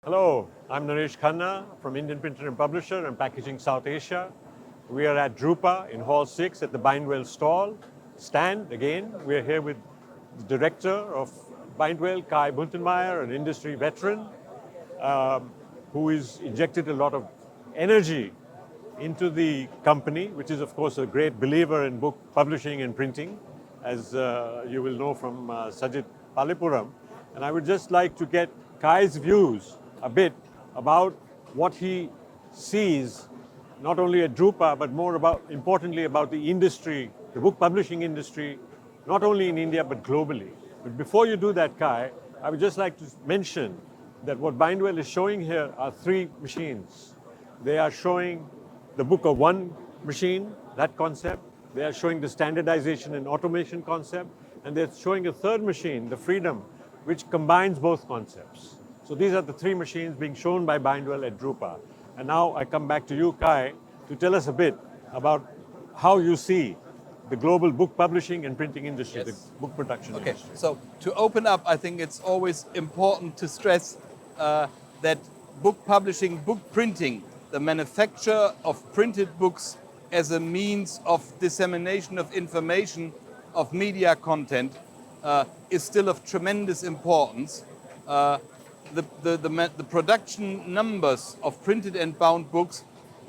Hello, I'm Naresh Khanna from Indian Printer and Publisher and Packaging South Asia. We are at Drupa in Hall 6 at the Bindwel stand. Again, we are here with the director of Bindwel, Kai Buentenmeyer, an industry veteran who has injected a lot of energy into the company, which is of course a great believer in book publishing and printing, as you will know from Sajid Palipuram. And I would just like to get Kai's views a bit about what he sees, not only at Drupa, but importantly about the industry, the book publishing industry, not only in India, but globally. But before you do that, Kai, I would just like to mention that what Bindwel is showing here are three machines. They are showing the book of one machine, that concept. They are showing the standardization and automation concept. And they're showing a third machine, the Freedom, which combines both concepts. So these are the three machines being shown by Bindwel at Drupa. And now I come back to you, Kai, to tell us a bit about how you see the global book publishing and printing industry, the book production industry. So to open up, I think it's always important to stress that book publishing, book printing, the manufacture of printed books as a means of dissemination of information, of media content, is still of tremendous importance. The production numbers of printed and bound books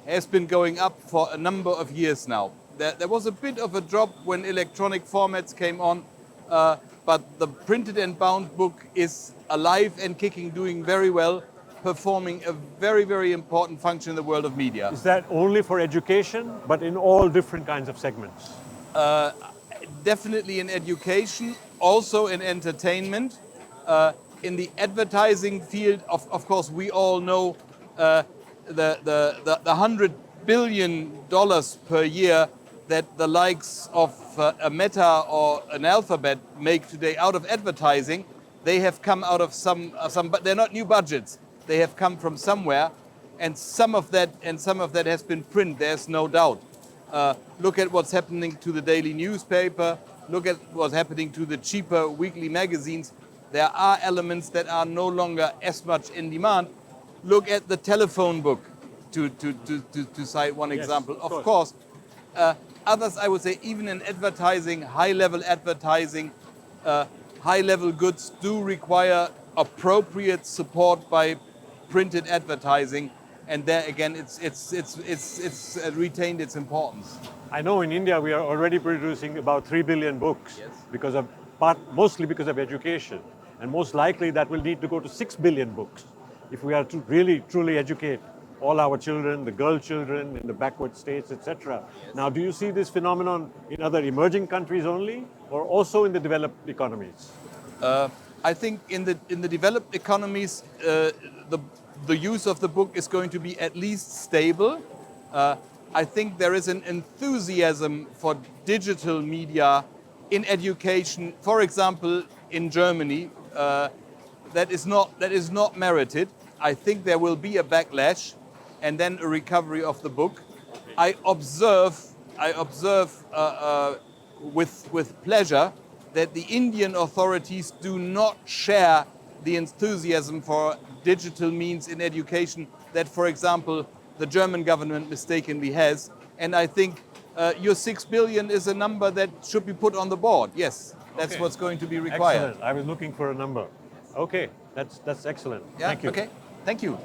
has been going up for a number of years now. There was a bit of a drop when electronic formats came on, but the printed and bound book is alive and kicking, doing very well, performing a very, very important function in the world of media. Is that only for education, but in all different kinds of segments? Definitely in education, also in entertainment. In the advertising field, of course, we all know the $100 billion per year that the likes of a Meta or an Alphabet make today out of advertising. They have come out of some, but they're not new budgets. They have come from somewhere, and some of that has been print. There's no doubt. Look at what's happening to the daily newspaper. Look at what's happening to the cheaper weekly magazines. There are elements that are no longer as much in demand. Look at the telephone book, to cite one example. Yes, of course. Others, I would say, even in advertising, high-level advertising, high-level goods do require appropriate support by printed advertising, and there again, it's retained its importance. I know in India we are already producing about 3 billion books mostly because of education. And most likely that will need to go to 6 billion books if we are to really, truly educate all our children, the girl children in the backward states, etc. Now, do you see this phenomenon in other emerging countries only, or also in the developed economies? I think in the developed economies, the use of the book is going to be at least stable. I think there is an enthusiasm for digital media in education, for example, in Germany, that is not merited. I think there will be a backlash and then a recovery of the book. I observe with pleasure that the Indian authorities do not share the enthusiasm for digital means in education that, for example, the German government mistakenly has. And I think your 6 billion is a number that should be put on the board. Yes, that's what's going to be required. Excellent. I was looking for a number. Okay, that's excellent. Yeah, Thank you. Okay, thank you.